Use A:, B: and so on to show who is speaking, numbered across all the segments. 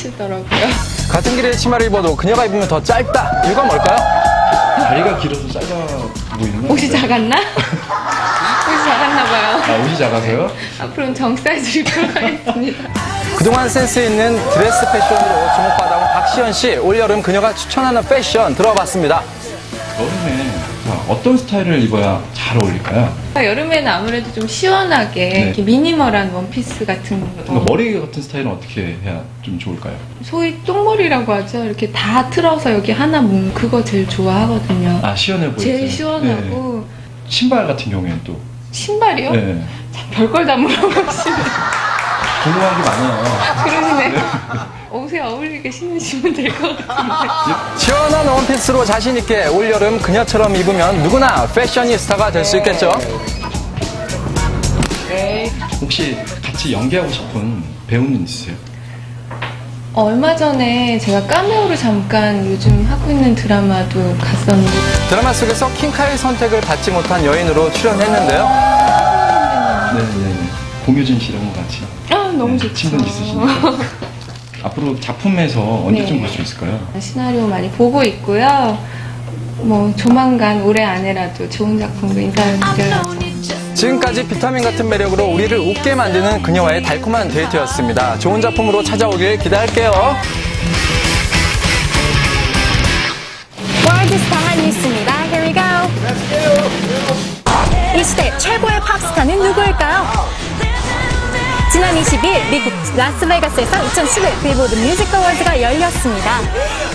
A: 시더라고요.
B: 같은 길이의 치마를 입어도 그녀가 입으면 더 짧다. 이유가 뭘까요?
C: 다리가 길어서 짧아 보이는 거
A: 옷이 작았나? 옷이 작았나 봐요.
C: 아, 옷이 작아서요?
A: 앞으로는 정 사이즈를 입도록 하겠습니다.
B: 그동안 센스 있는 드레스 패션으로 주목받아온 박시연 씨. 올여름 그녀가 추천하는 패션 들어봤습니다.
C: 여름에 어떤 스타일을 입어야 잘 어울릴까요?
A: 여름에는 아무래도 좀 시원하게
C: 네.
A: 이렇게 미니멀한 원피스 같은 거.
C: 그러니까 머리 같은 스타일은 어떻게 해야 좀 좋을까요?
A: 소위 똥머리라고 하죠. 이렇게 다 틀어서 여기 하나 묶는 그거 제일 좋아하거든요.
C: 아, 시원해 보이죠?
A: 제일 시원하고.
C: 네. 신발 같은 경우에는 또
A: 신발이요?
C: 네.
A: 참 별걸 다 물어보시네.
C: 궁금한 게 많아요.
A: 그러시네. 옷에 어울리게 신으시면 될 것 같은데.
B: 시원한 원피스로 자신있게 올여름 그녀처럼 입으면 누구나 패셔니스타가 될 수 있겠죠.
C: 혹시 같이 연기하고 싶은 배우는 있으세요?
A: 얼마 전에 제가 카메오를 잠깐 요즘 하고 있는 드라마도 갔었는데.
B: 드라마 속에서 킹카의 선택을 받지 못한 여인으로 출연했는데요.
C: 네네. 공효진 씨랑 같이.
A: 너무 좋죠.
C: 친분 있으시니까. 앞으로 작품에서 언제쯤 볼 수 있을까요?
A: 시나리오 많이 보고 있고요. 뭐 조만간 올해 안에라도 좋은 작품으로 인사를 드려야죠.
B: 지금까지 비타민 같은 매력으로 우리를 웃게 만드는 그녀와의 달콤한 데이트였습니다. 좋은 작품으로 찾아오길 기대할게요.
D: 월드스타 뉴스입니다. Here we go. 이 시대 최고의 팝스타는 누구일까요? 지난 20일 미국 라스베가스에서 2011 빌보드 뮤직 어워즈가 열렸습니다.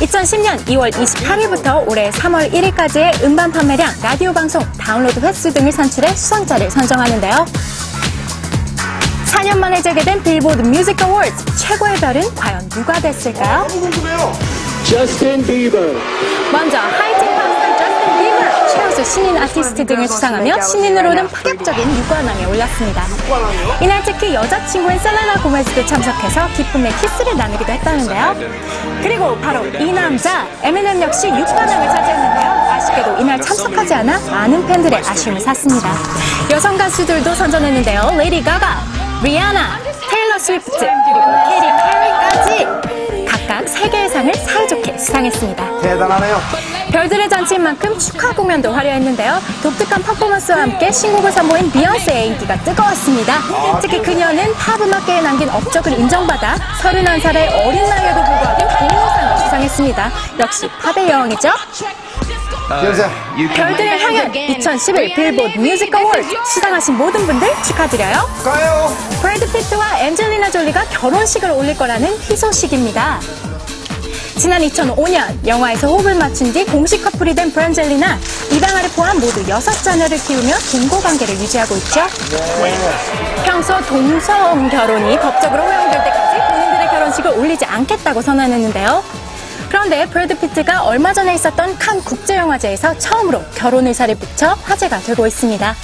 D: 2010년 2월 28일부터 올해 3월 1일까지의 음반 판매량, 라디오 방송, 다운로드 횟수 등을 산출해 수상자를 선정하는데요. 4년 만에 재개된 빌보드 뮤직 어워즈 최고의 별은 과연 누가 됐을까요?
E: Justin Bieber.
D: 먼저 하이틴 팝스타 저스틴 비버, 최우수 신인 아티스트 등을 수상하며 신인으로는 파격적인 6관왕에 올랐습니다. 이날 특히 여자친구인 셀레나 고메즈도 참석해서 기쁨의 키스를 나누기도 했다는데요. 그리고 바로 이 남자, 에미넴 역시 6관왕을 차지했는데요. 아쉽게도 이날 참석하지 않아 많은 팬들의 아쉬움을 샀습니다. 여성 가수들도 선전했는데요. 레이디 가가, 리아나, 테일러 스위프트, 그리고 캐리 페리까지 각각 3개의 상을 사이좋게 수상했습니다.
E: 대단하네요.
D: 별들의 잔치인 만큼 축하 공연도 화려했는데요. 독특한 퍼포먼스와 함께 신곡을 선보인 비욘세의 인기가 뜨거웠습니다. 특히 그녀는 팝 음악계에 남긴 업적을 인정받아 31살의 어린 나이에도 불구하고 공로상을 수상했습니다. 역시 팝의 여왕이죠. 별들을 향한 2011 빌보드 뮤직 어워즈 수상하신 모든 분들 축하드려요.
E: 가요.
D: 브래드 피트와 앤젤리나 졸리가 결혼식을 올릴 거라는 희소식입니다. 지난 2005년 영화에서 호흡을 맞춘 뒤 공식 커플이 된 브랜젤리나 입양아를 포함 모두 6자녀를 키우며 동거관계를 유지하고 있죠. 평소 동성 결혼이 법적으로 허용될 때까지 본인들의 결혼식을 올리지 않겠다고 선언했는데요. 그런데 브래드 피트가 얼마 전에 있었던 칸 국제영화제에서 처음으로 결혼 의사를 붙여 화제가 되고 있습니다.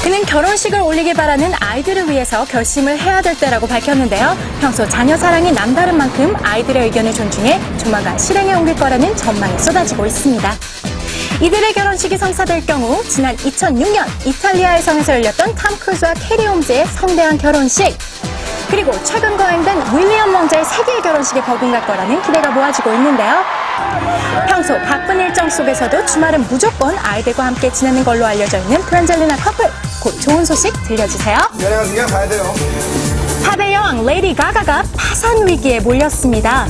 D: 그는 결혼식을 올리길 바라는 아이들을 위해서 결심을 해야 될 때라고 밝혔는데요. 평소 자녀 사랑이 남다른 만큼 아이들의 의견을 존중해 조만간 실행에 옮길 거라는 전망이 쏟아지고 있습니다. 이들의 결혼식이 성사될 경우 지난 2006년 이탈리아의 성에서 열렸던 탐 크루즈와 캐리 홈즈의 성대한 결혼식, 그리고 최근 거행된 윌리엄 왕자의 세계의 결혼식에 버금갈 거라는 기대가 모아지고 있는데요. 평소 바쁜 일정 속에서도 주말은 무조건 아이들과 함께 지내는 걸로 알려져 있는 브랜젤리나 커플, 곧 좋은 소식 들려주세요.
E: 연애가 중요한 가야 돼요.
D: 팝의 여왕 레이디 가가가 파산 위기에 몰렸습니다.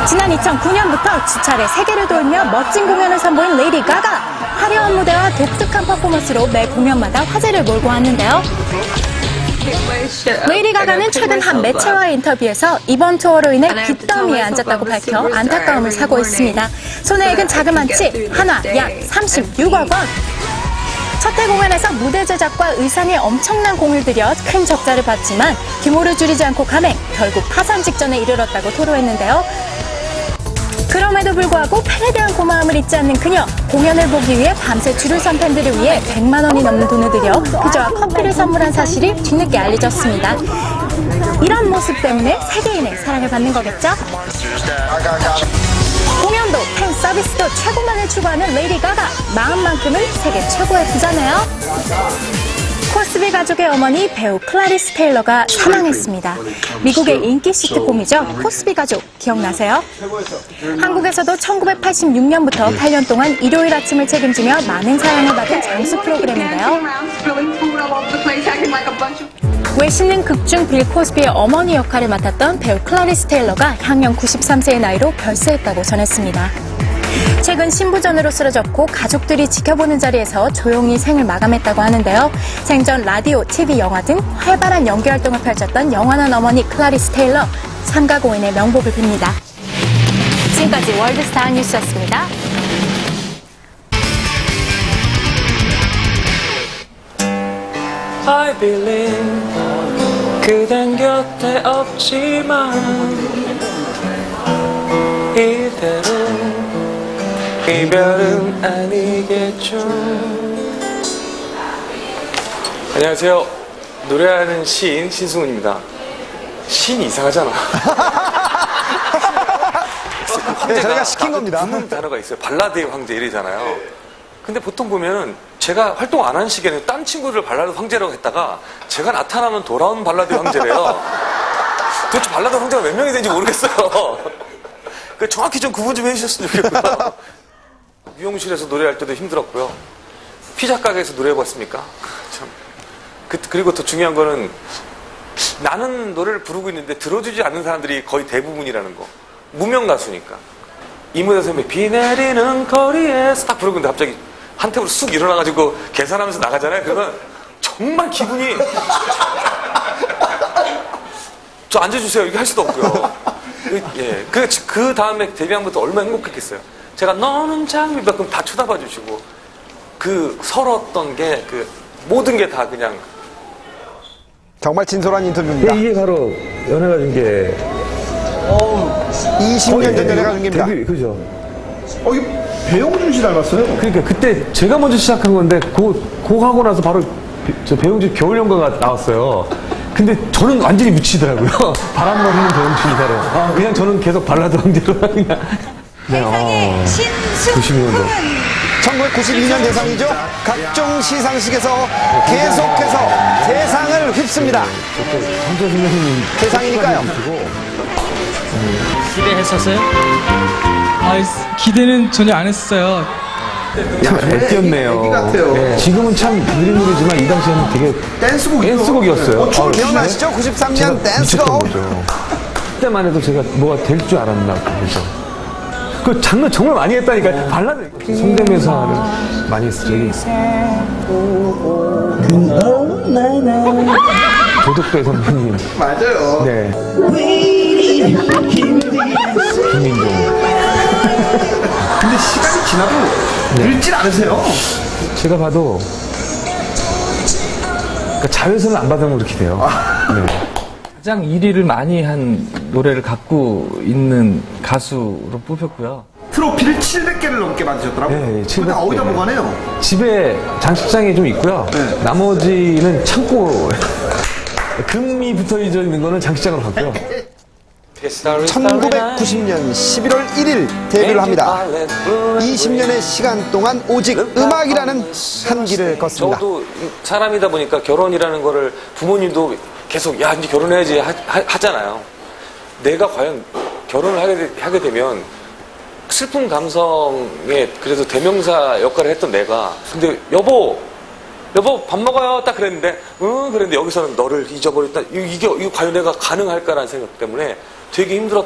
D: 지난 2009년부터 주차례 세계를 돌며 멋진 공연을 선보인 레이디 가가, 화려한 무대와 독특한 퍼포먼스로 매 공연마다 화제를 몰고 왔는데요. 레이디 가가는 최근 한 매체와의 인터뷰에서 이번 투어로 인해 빚더미에 앉았다고 밝혀 안타까움을 사고 있습니다. 손에 익은 자그만치 한화 약 36억 원. 첫 해 공연에서 무대 제작과 의상에 엄청난 공을 들여 큰 적자를 봤지만 규모를 줄이지 않고 감행, 결국 파산 직전에 이르렀다고 토로했는데요. 그럼에도 불구하고 팬에 대한 고마움을 잊지 않는 그녀. 공연을 보기 위해 밤새 줄을 선 팬들을 위해 100만 원이 넘는 돈을 들여 피자와 커피를 선물한 사실이 뒤늦게 알려졌습니다. 이런 모습 때문에 세계인의 사랑을 받는 거겠죠? 공연도 팬 서비스도 최고만을 추구하는 레이디 가가. 마음만큼은 세계 최고의 부자네요. 코스비 가족의 어머니 배우 클라리스 테일러가 사망했습니다. 미국의 인기 시트콤이죠. 코스비 가족 기억나세요? 한국에서도 1986년부터 8년 동안 일요일 아침을 책임지며 많은 사랑을 받은 장수 프로그램인데요. 외신능 극중 빌 코스비의 어머니 역할을 맡았던 배우 클라리스 테일러가 향년 93세의 나이로 별세했다고 전했습니다. 최근 신부전으로 쓰러졌고 가족들이 지켜보는 자리에서 조용히 생을 마감했다고 하는데요. 생전 라디오, TV, 영화 등 활발한 연기 활동을 펼쳤던 영원한 어머니 클라리스 테일러, 삼가 고인의 명복을 빕니다. 지금까지 월드스타 뉴스였습니다.
F: I believe 그댄 곁에 없지만 이대로 이별은 아니겠죠. 안녕하세요. 노래하는 시인 신승훈입니다. 시인이 이상하잖아.
E: 네, 저희가 시킨 겁니다.
F: 붙는 단어가 있어요. 발라드의 황제 이러잖아요. 근데 보통 보면은 제가 활동 안 한 시기에는 딴 친구들 발라드 황제라고 했다가 제가 나타나면 돌아온 발라드 황제래요. 도대체 발라드 황제가 몇 명이 되는지 모르겠어요. 그 정확히 좀 구분 좀 해주셨으면 좋겠고요. 미용실에서 노래할 때도 힘들었고요. 피자 가게에서 노래해봤습니까? 참. 그리고 더 중요한 거는 나는 노래를 부르고 있는데 들어주지 않는 사람들이 거의 대부분이라는 거. 무명 가수니까. 이무대 선배 비 내리는 거리에서 딱 부르고 있는데 갑자기 한 탭으로 쑥 일어나가지고 계산하면서 나가잖아요. 그러면 정말 기분이 저 앉아주세요. 이게 할 수도 없고요. 예. 그 다음에 데뷔한부터 얼마나 행복했겠어요. 제가 너는 장미다 그럼 다 쳐다봐 주시고 그 설었던 게 그 모든 게 다 그냥
E: 정말 진솔한 인터뷰입니다.
G: 이게 바로 연애가 중계
E: 20년 전 연애가 중계입니다.
G: 데뷔, 그죠?
E: 이거 배용준 씨 닮았어요.
G: 그러니까 그때 제가 먼저 시작한 건데 그거 하고 나서 바로 저 배용준 겨울연가가 나왔어요. 근데 저는 완전히 묻히더라고요. 바람만 흐는 배용준이다래. 그냥 저는 계속 발라드 황제로 그냥.
H: 세상의 신승훈
E: 1992년 대상이죠. 각종 시상식에서 계속해서 세상을 휩습니다.
G: 황재 선생님
E: 세상이니까요.
I: 기대했었어요? 기대는 전혀 안 했어요.
G: 참 애띄었네요. 네, 지금은 참 느린 노래지만 이 당시에는 되게 댄스곡이었어요.
E: 춤 기억나시죠? 93년 댄스곡.
G: 그때만 해도 제가 뭐가 될 줄 알았나 그래서 그 장르 정말 많이 했다니까. 발라드 성대모사를 많이 했어요. 도덕배 선배님.
E: 맞아요.
G: 네. 김민종.
E: 근데 시간이 지나도 늙질 않으세요.
G: 제가 봐도 그러니까 자외선을 안 받으면 그렇게 돼요. 네.
I: 가장 1위를 많이 한 노래를 갖고 있는 가수로 뽑혔고요.
E: 트로피를 700개를 넘게 받으셨더라고요.
G: 네, 700개.
E: 어디다 보관해요?
G: 집에 장식장에 좀 있고요.
E: 네.
G: 나머지는 창고 금이 붙어 있는 거는 장식장으로 갔고요.
E: 1990년 11월 1일 데뷔를 합니다. 20년의 시간 동안 오직 음악이라는 한 길을 걷습니다.
F: 저도 사람이다 보니까 결혼이라는 거를 부모님도 계속 야 이제 결혼해야지 하잖아요. 내가 과연 결혼을 하게 되면 슬픈 감성의 그래도 대명사 역할을 했던 내가 근데 여보 밥 먹어요 딱 그랬는데 그랬는데 여기서는 너를 잊어버렸다 이게 과연 내가 가능할까라는 생각 때문에 되게 힘들었던